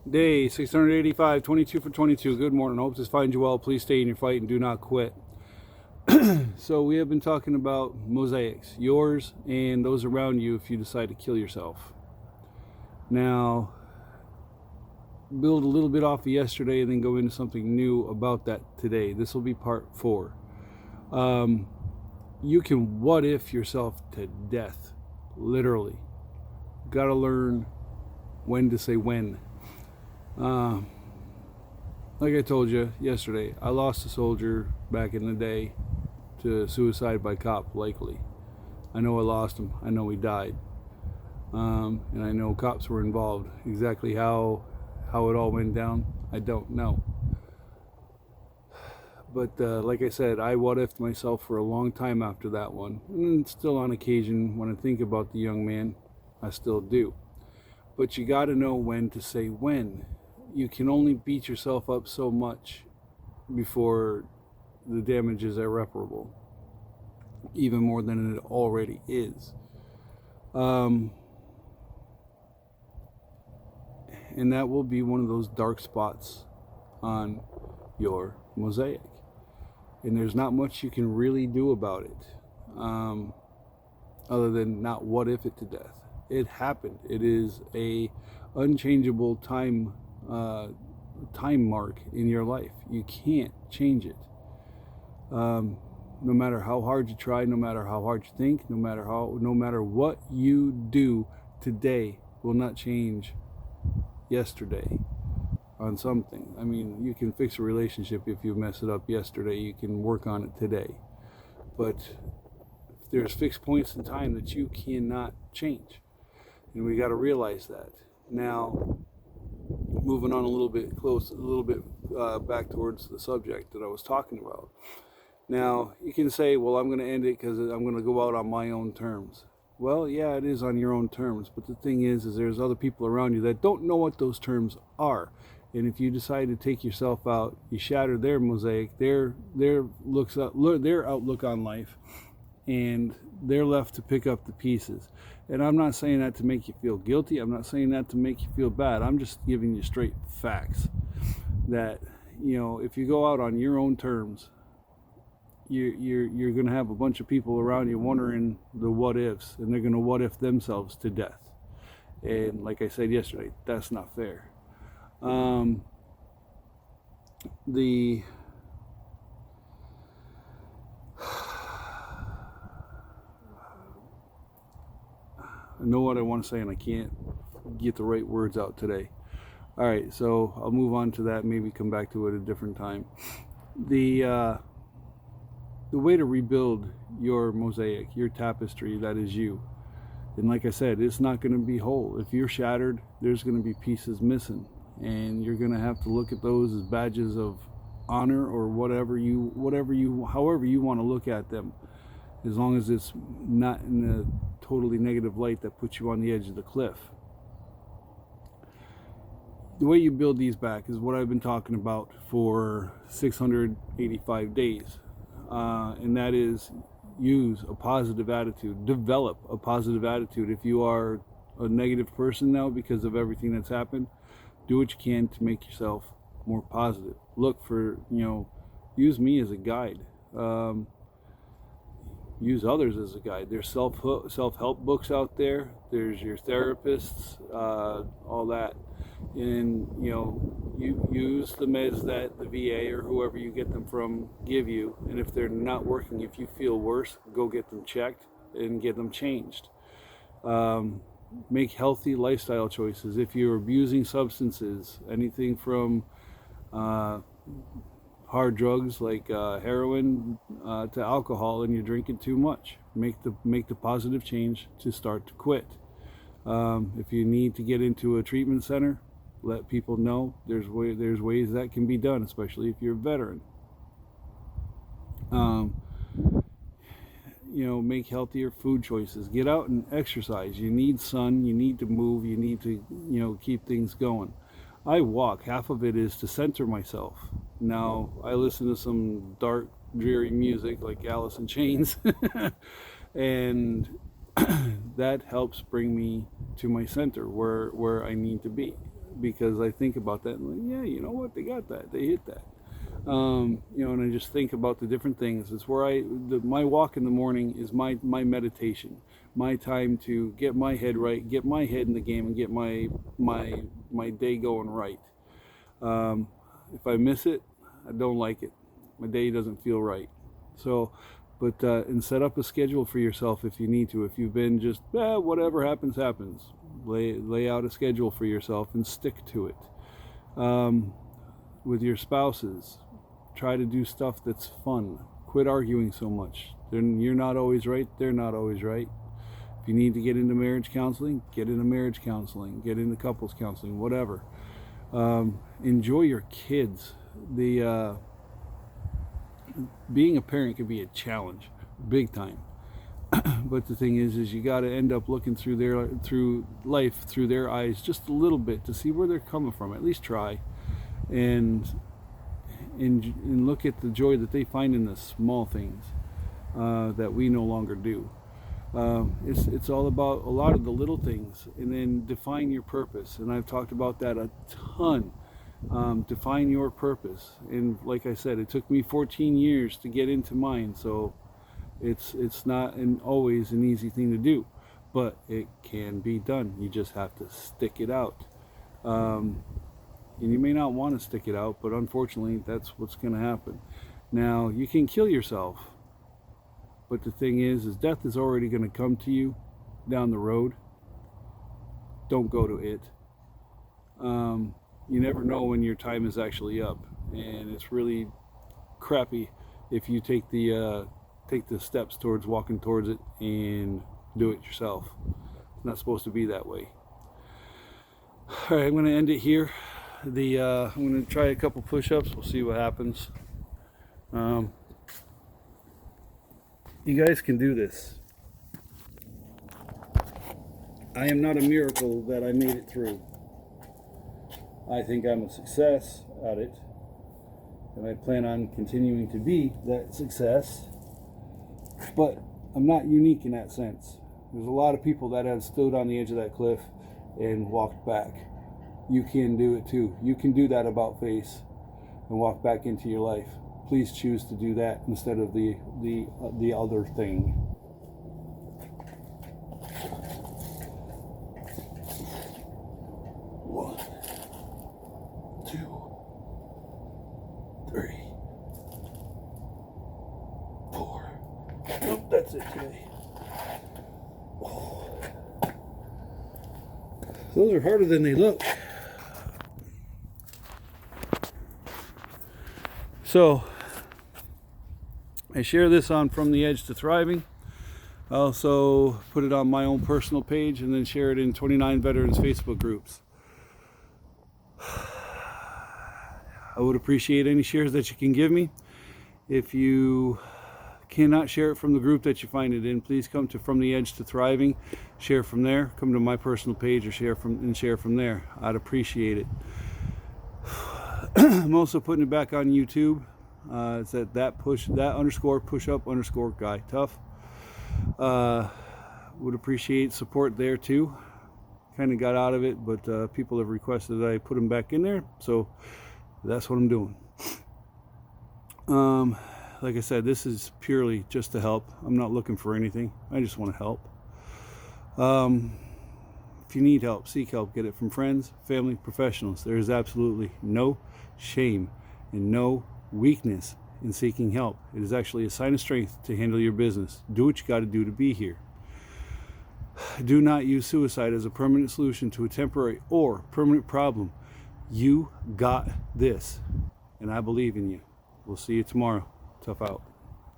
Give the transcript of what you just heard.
Day 685, 22 for 22. Good morning. Hope this finds you well. Please stay in your fight and do not quit. So we have been talking about mosaics, yours and those around you if you decide to kill yourself. Now, build a little bit off of yesterday and then go into something new about that today. This will be part 4. You can what if yourself to death, literally. Got to learn when to say when. Like I told you yesterday, I lost a soldier back in the day to suicide by cop, likely. I know I lost him. I know he died. And I know cops were involved. Exactly how it all went down, I don't know. But like I said, I what-ifed myself for a long time after that one. And still on occasion, when I think about the young man, I still do. But you got to know when to say when. You can only beat yourself up so much before the damage is irreparable, even more than it already is. And that will be one of those dark spots on your mosaic. And there's not much you can really do about it, other than not what if it to death. It happened. It is a unchangeable time mark in your life. You can't change it. No matter how hard you try, no matter how hard you think, no matter what you do today will not change yesterday on something. I mean, you can fix a relationship if you mess it up yesterday. You can work on it today. But there's fixed points in time that you cannot change. And we got to realize that. Now, moving on a little bit back towards the subject that I was talking about. Now, you can say, well, I'm going to end it because I'm going to go out on my own terms. Well, yeah, it is on your own terms. But the thing is there's other people around you that don't know what those terms are. And if you decide to take yourself out, you shatter their mosaic, their outlook on life, and they're left to pick up the pieces. And I'm not saying that to make you feel guilty. I'm not saying that to make you feel bad. I'm just giving you straight facts that, if you go out on your own terms, you're going to have a bunch of people around you wondering the what ifs, and they're going to what if themselves to death. And like I said yesterday, that's not fair. I know what I want to say and I can't get the right words out today. All right, so I'll move on to that, maybe come back to it at a different time. The way to rebuild your mosaic, your tapestry, that is you. And like I said, it's not going to be whole. If you're shattered, there's going to be pieces missing. And you're going to have to look at those as badges of honor or however you want to look at them, as long as it's not in a totally negative light that puts you on the edge of the cliff. The way you build these back is what I've been talking about for 685 days, and that is use a positive attitude, develop a positive attitude. If you are a negative person now because of everything that's happened, do what you can to make yourself more positive. Look for, use me as a guide. Use others as a guide. There's self-help books out there. There's your therapists, all that. And, you use the meds that the VA or whoever you get them from give you. And if they're not working, if you feel worse, go get them checked and get them changed. Make healthy lifestyle choices. If you're abusing substances, anything from hard drugs like heroin to alcohol, and you're drinking too much, make the positive change to start to quit. If you need to get into a treatment center, let people know there's ways that can be done, especially if you're a veteran. Make healthier food choices. Get out and exercise. You need sun. You need to move. You need to, keep things going. I walk. Half of it is to center myself. Now, I listen to some dark, dreary music like Alice in Chains, and that helps bring me to my center where I need to be. because I think about that and like, yeah, you know what, they got that, they hit that. You know, and I just think about the different things. It's where my walk in the morning is my meditation, my time to get my head right, get my head in the game, and get my day going right. If I miss it, I don't like it. My day doesn't feel right. So, but and set up a schedule for yourself if you need to. If you've been just whatever happens, happens. Lay out a schedule for yourself and stick to it. With your spouses, try to do stuff that's fun. Quit arguing so much. You're not always right. They're not always right. If you need to get into marriage counseling, get into marriage counseling. Get into couples counseling. Whatever. Enjoy your kids. Being a parent can be a challenge, big time. But the thing is you got to end up looking through life through their eyes just a little bit to see where they're coming from. At least try, and look at the joy that they find in the small things that we no longer do. It's all about a lot of the little things, and then define your purpose. And I've talked about that a ton. Define your purpose, and like I said, it took me 14 years to get into mine, so it's not always an easy thing to do, but it can be done. You just have to stick it out, and you may not want to stick it out, but unfortunately that's what's going to happen. Now, you can kill yourself, but the thing is death is already going to come to you down the road. Don't go to it. You never know when your time is actually up, and it's really crappy if you take the steps towards walking towards it and do it yourself. It's not supposed to be that way. All right, I'm going to end it here. I'm going to try a couple push-ups. We'll see what happens. You guys can do this. I am not a miracle that I made it through. I think I'm a success at it, and I plan on continuing to be that success, but I'm not unique in that sense. There's a lot of people that have stood on the edge of that cliff and walked back. You can do it too. You can do that about face and walk back into your life. Please choose to do that instead of the other thing. One, 2, 3, 4. Nope, that's it today. Oh. Those are harder than they look. So, I share this on From the Edge to Thriving. I also put it on my own personal page and then share it in 29 veterans Facebook groups. I would appreciate any shares that you can give me. If you cannot share it from the group that you find it in, please come to From the Edge to Thriving. Share from there. Come to my personal page or share from there. I'd appreciate it. I'm also putting it back on YouTube. It's at that _ push up _ guy tough. Would appreciate support there too. Kind of got out of it, but people have requested that I put them back in there, so that's what I'm doing. Like I said, this is purely just to help. I'm not looking for anything. I just want to help. If you need help, seek help. Get it from friends, family, professionals. There is absolutely no shame and no weakness in seeking help. It is actually a sign of strength to handle your business. Do what you got to do to be here. Do not use suicide as a permanent solution to a temporary or permanent problem. You got this, and I believe in you. We'll see you tomorrow. Tough out.